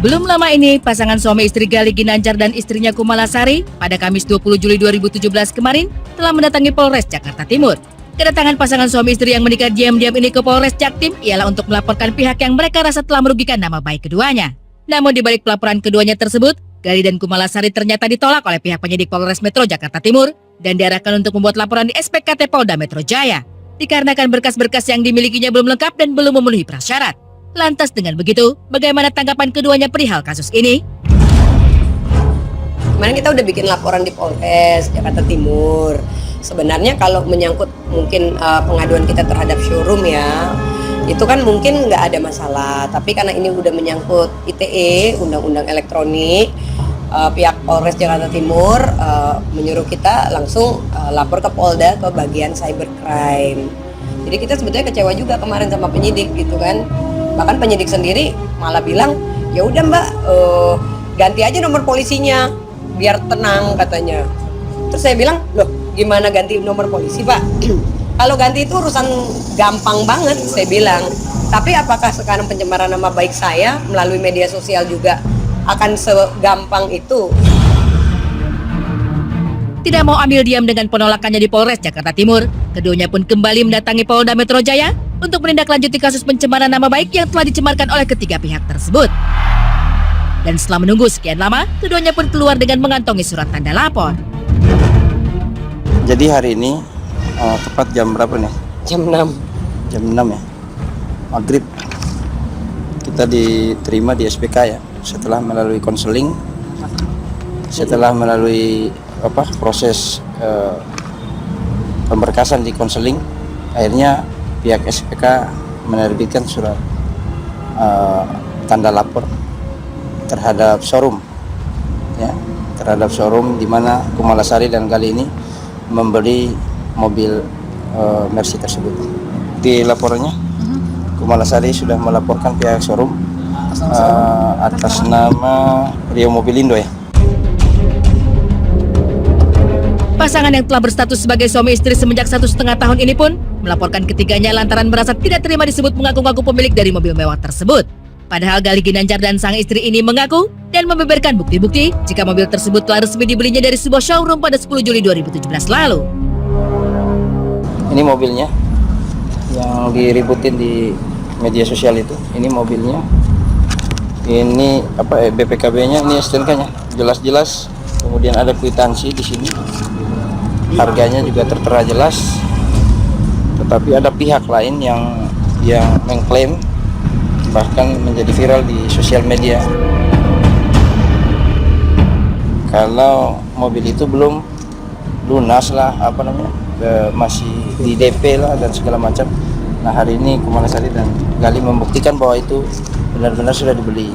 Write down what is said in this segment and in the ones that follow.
Belum lama ini, pasangan suami istri Gali Ginanjar dan istrinya Kumalasari pada Kamis 20 Juli 2017 kemarin telah mendatangi Polres Jakarta Timur. Kedatangan pasangan suami istri yang menikah diam-diam ini ke Polres Jaktim ialah untuk melaporkan pihak yang mereka rasa telah merugikan nama baik keduanya. Namun di balik pelaporan keduanya tersebut, Gali dan Kumalasari ternyata ditolak oleh pihak penyidik Polres Metro Jakarta Timur dan diarahkan untuk membuat laporan di SPKT Polda Metro Jaya. Dikarenakan berkas-berkas yang dimilikinya belum lengkap dan belum memenuhi prasyarat. Lantas dengan begitu, bagaimana tanggapan keduanya perihal kasus ini? Kemarin kita udah bikin laporan di Polres Jakarta Timur. Sebenarnya kalau menyangkut mungkin pengaduan kita terhadap showroom ya, itu kan mungkin nggak ada masalah. Tapi karena ini udah menyangkut ITE, Undang-Undang Elektronik, pihak Polres Jakarta Timur menyuruh kita langsung lapor ke Polda ke bagian cybercrime. Jadi kita sebetulnya kecewa juga kemarin sama penyidik gitu kan. Bahkan penyidik sendiri malah bilang, ya udah Mbak, ganti aja nomor polisinya biar tenang katanya. Terus saya bilang, loh gimana ganti nomor polisi Pak? Kalau ganti itu urusan gampang banget, saya bilang. Tapi apakah sekarang pencemaran nama baik saya melalui media sosial juga akan segampang itu? Tidak mau ambil diam dengan penolakannya di Polres Jakarta Timur, keduanya pun kembali mendatangi Polda Metro Jaya untuk menindaklanjuti kasus pencemaran nama baik yang telah dicemarkan oleh ketiga pihak tersebut. Dan setelah menunggu sekian lama, keduanya pun keluar dengan mengantongi surat tanda lapor. Jadi hari ini tepat jam berapa nih? Jam 6. Jam 6 ya, maghrib. Kita diterima di SPK ya, setelah melalui konseling, setelah melalui proses pemberkasan di konseling, akhirnya pihak SPK menerbitkan surat tanda lapor terhadap showroom, ya, terhadap showroom di mana Kumalasari dan Gali ini membeli mobil Mercy tersebut. Di laporannya, Kumalasari sudah melaporkan pihak showroom atas nama Rio Mobilindo ya. Pasangan yang telah berstatus sebagai suami istri semenjak 1,5 tahun ini pun melaporkan ketiganya lantaran merasa tidak terima disebut mengaku-ngaku pemilik dari mobil mewah tersebut. Padahal Gali Ginanjar dan sang istri ini mengaku dan membeberkan bukti-bukti jika mobil tersebut telah resmi dibelinya dari sebuah showroom pada 10 Juli 2017 lalu. Ini mobilnya yang diributin di media sosial itu. Ini mobilnya. Ini BPKB-nya, ini STNK-nya. Jelas-jelas. Kemudian ada kwitansi di sini. Harganya juga tertera jelas. Tetapi ada pihak lain yang mengklaim, bahkan menjadi viral di sosial media, kalau mobil itu belum lunas lah, masih di DP lah dan segala macam. Nah hari ini Kumalasari dan Gali membuktikan bahwa itu benar-benar sudah dibeli.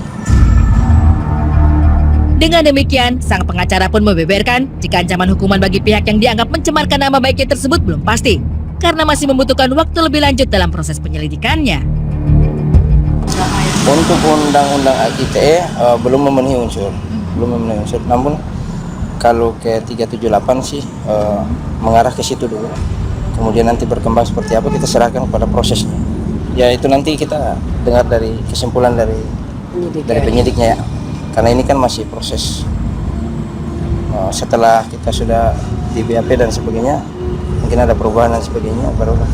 Dengan demikian, sang pengacara pun membeberkan jika ancaman hukuman bagi pihak yang dianggap mencemarkan nama baiknya tersebut belum pasti, karena masih membutuhkan waktu lebih lanjut dalam proses penyelidikannya. Untuk undang-undang ITE belum memenuhi unsur, namun kalau ke 378 sih mengarah ke situ dulu. Kemudian nanti berkembang seperti apa kita serahkan kepada prosesnya. Ya itu nanti kita dengar dari kesimpulan dari penyidiknya ya. Karena ini kan masih proses. Setelah kita sudah di BAP dan sebagainya, mungkin ada perubahan dan sebagainya barulah.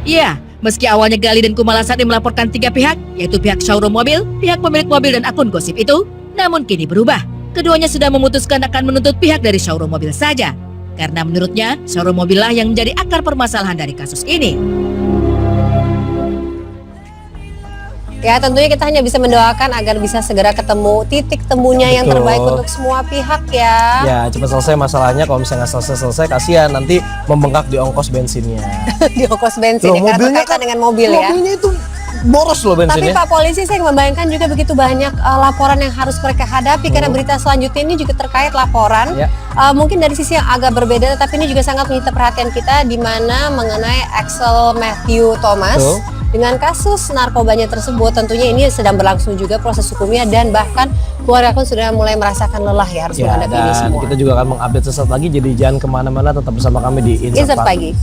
Iya, meski awalnya Gali dan Kumalasari melaporkan tiga pihak, yaitu pihak showroom mobil, pihak pemilik mobil dan akun gosip itu, namun kini berubah. Keduanya sudah memutuskan akan menuntut pihak dari showroom mobil saja. Karena menurutnya, showroom mobil lah yang menjadi akar permasalahan dari kasus ini. Ya tentunya kita hanya bisa mendoakan agar bisa segera ketemu titik temunya yang terbaik untuk semua pihak ya. Ya cepat selesai masalahnya, kalau misalnya nggak selesai kasihan nanti membengkak di ongkos bensinnya. Di ongkos bensin ya, karena berkaitan dengan mobil ya. Mobilnya itu boros loh bensinnya. Tapi Pak Polisi, saya membayangkan juga begitu banyak laporan yang harus mereka hadapi karena berita selanjutnya ini juga terkait laporan. Ya. Mungkin dari sisi yang agak berbeda, tapi ini juga sangat menyita perhatian kita di mana mengenai Axel Matthew Thomas. Dengan kasus narkobanya tersebut, tentunya ini sedang berlangsung juga proses hukumnya dan bahkan keluarga pun sudah mulai merasakan lelah ya harus menghadapi ini semua. Kita juga akan mengupdate sesaat lagi, jadi jangan kemana-mana, tetap bersama kami di Insert Pagi.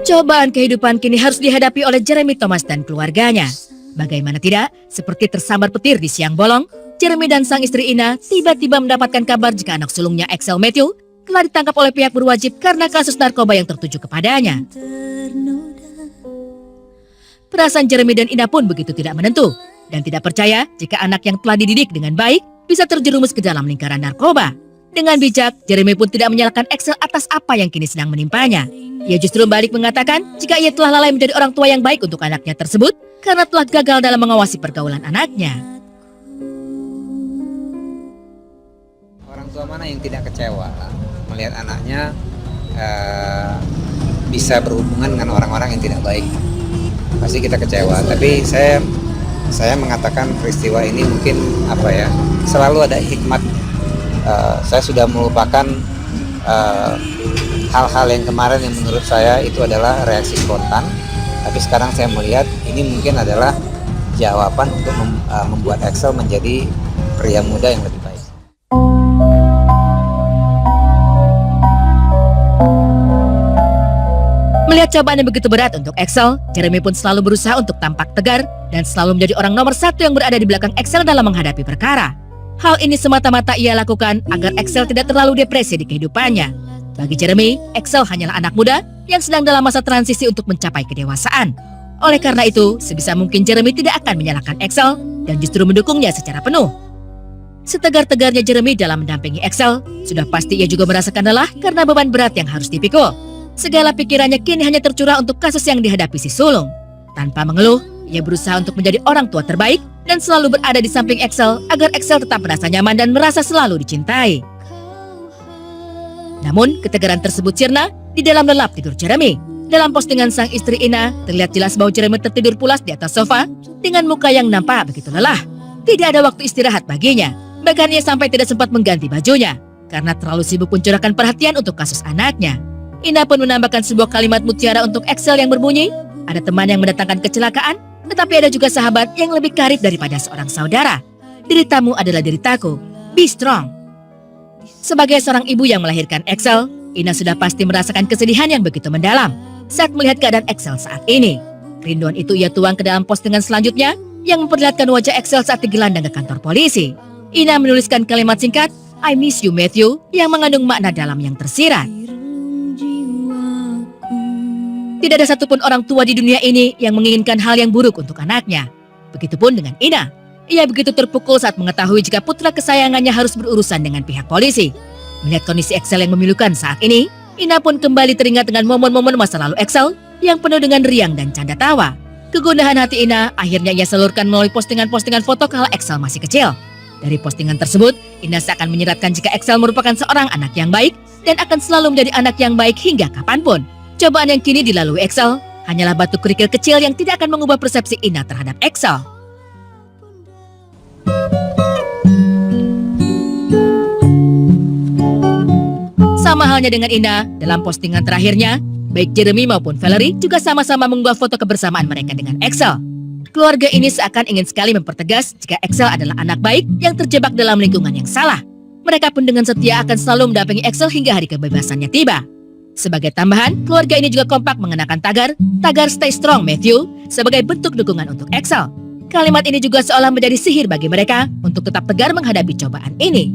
Cobaan kehidupan kini harus dihadapi oleh Jeremy Thomas dan keluarganya. Bagaimana tidak, seperti tersambar petir di siang bolong, Jeremy dan sang istri Ina tiba-tiba mendapatkan kabar jika anak sulungnya Axel Matthew telah ditangkap oleh pihak berwajib karena kasus narkoba yang tertuju kepadanya. Perasaan Jeremy dan Ina pun begitu tidak menentu dan tidak percaya jika anak yang telah dididik dengan baik bisa terjerumus ke dalam lingkaran narkoba. Dengan bijak, Jeremy pun tidak menyalahkan Axel atas apa yang kini sedang menimpanya. Ia justru balik mengatakan jika ia telah lalai menjadi orang tua yang baik untuk anaknya tersebut karena telah gagal dalam mengawasi pergaulan anaknya. Orang tua mana yang tidak kecewa melihat anaknya bisa berhubungan dengan orang-orang yang tidak baik? Pasti kita kecewa. Tapi saya mengatakan peristiwa ini mungkin selalu ada hikmat. Saya sudah melupakan hal-hal yang kemarin yang menurut saya itu adalah reaksi spontan. Tapi sekarang saya melihat ini mungkin adalah jawaban untuk membuat Axel menjadi pria muda yang lebih baik. Melihat cobaan yang begitu berat untuk Axel, Jeremy pun selalu berusaha untuk tampak tegar dan selalu menjadi orang nomor satu yang berada di belakang Axel dalam menghadapi perkara. Hal ini semata-mata ia lakukan agar Axel tidak terlalu depresi di kehidupannya. Bagi Jeremy, Axel hanyalah anak muda yang sedang dalam masa transisi untuk mencapai kedewasaan. Oleh karena itu, sebisa mungkin Jeremy tidak akan menyalahkan Axel dan justru mendukungnya secara penuh. Setegar-tegarnya Jeremy dalam mendampingi Axel, sudah pasti ia juga merasakan lelah karena beban berat yang harus dipikul. Segala pikirannya kini hanya tercurah untuk kasus yang dihadapi si sulung. Tanpa mengeluh, ia berusaha untuk menjadi orang tua terbaik dan selalu berada di samping Axel agar Axel tetap merasa nyaman dan merasa selalu dicintai. Namun, ketegaran tersebut sirna di dalam lelap tidur Jeremy. Dalam postingan sang istri Ina, terlihat jelas bahwa Jeremy tertidur pulas di atas sofa dengan muka yang nampak begitu lelah. Tidak ada waktu istirahat baginya. Bahkan ia sampai tidak sempat mengganti bajunya karena terlalu sibuk mencurahkan perhatian untuk kasus anaknya. Ina pun menambahkan sebuah kalimat mutiara untuk Axel yang berbunyi, ada teman yang mendatangkan kecelakaan, tetapi ada juga sahabat yang lebih karib daripada seorang saudara. Deritamu adalah deritaku. Be strong. Sebagai seorang ibu yang melahirkan Axel, Ina sudah pasti merasakan kesedihan yang begitu mendalam saat melihat keadaan Axel saat ini. Kerinduan itu ia tuang ke dalam postingan selanjutnya yang memperlihatkan wajah Axel saat digelandang ke kantor polisi. Ina menuliskan kalimat singkat, I miss you Matthew, yang mengandung makna dalam yang tersirat. Tidak ada satupun orang tua di dunia ini yang menginginkan hal yang buruk untuk anaknya. Begitupun dengan Ina. Ia begitu terpukul saat mengetahui jika putra kesayangannya harus berurusan dengan pihak polisi. Melihat kondisi Axel yang memilukan saat ini, Ina pun kembali teringat dengan momen-momen masa lalu Axel yang penuh dengan riang dan canda tawa. Kegundahan hati Ina akhirnya ia salurkan melalui postingan-postingan foto kala Axel masih kecil. Dari postingan tersebut, Ina seakan menyeratkan jika Axel merupakan seorang anak yang baik dan akan selalu menjadi anak yang baik hingga kapanpun. Cobaan yang kini dilalui Axel hanyalah batu kerikil kecil yang tidak akan mengubah persepsi Ina terhadap Axel. Sama halnya dengan Ina, dalam postingan terakhirnya, baik Jeremy maupun Valerie juga sama-sama mengunggah foto kebersamaan mereka dengan Axel. Keluarga ini seakan ingin sekali mempertegas jika Axel adalah anak baik yang terjebak dalam lingkungan yang salah. Mereka pun dengan setia akan selalu mendampingi Axel hingga hari kebebasannya tiba. Sebagai tambahan, keluarga ini juga kompak mengenakan tagar Stay Strong Matthew, sebagai bentuk dukungan untuk Axel. Kalimat ini juga seolah menjadi sihir bagi mereka untuk tetap tegar menghadapi cobaan ini.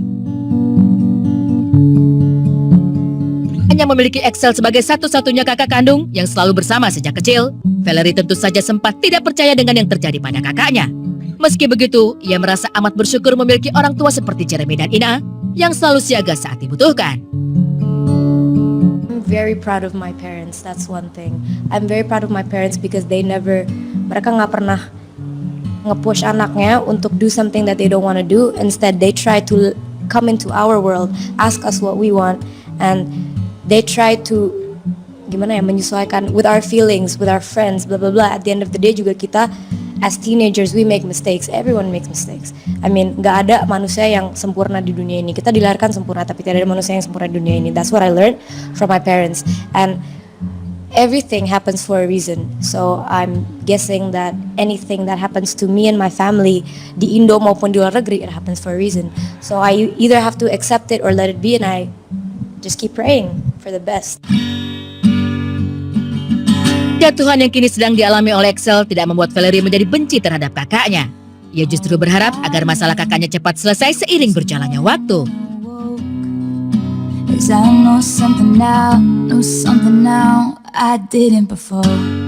Hanya memiliki Axel sebagai satu-satunya kakak kandung yang selalu bersama sejak kecil, Valerie tentu saja sempat tidak percaya dengan yang terjadi pada kakaknya. Meski begitu, ia merasa amat bersyukur memiliki orang tua seperti Jeremy dan Ina yang selalu siaga saat dibutuhkan. I'm very proud of my parents, that's one thing. I'm very proud of my parents because mereka nggak pernah nge-push anaknya untuk do something that they don't want to do. Instead, they try to come into our world, ask us what we want, and they try to menyesuaikan with our feelings, with our friends, blah blah blah. At the end of the day juga kita as teenagers we make mistakes. Everyone makes mistakes. I mean, nggak ada manusia yang sempurna di dunia ini. Kita dilahirkan sempurna, tapi tidak ada manusia yang sempurna di dunia ini. That's what I learned from my parents. And everything happens for a reason. So I'm guessing that anything that happens to me and my family di Indo maupun di luar negeri, it happens for a reason. So I either have to accept it or let it be, and I just keep praying for the best. Kejatuhan yang kini sedang dialami oleh Excel tidak membuat Valerie menjadi benci terhadap kakaknya. Ia justru berharap agar masalah kakaknya cepat selesai seiring berjalannya waktu. Cause I know something now I didn't before.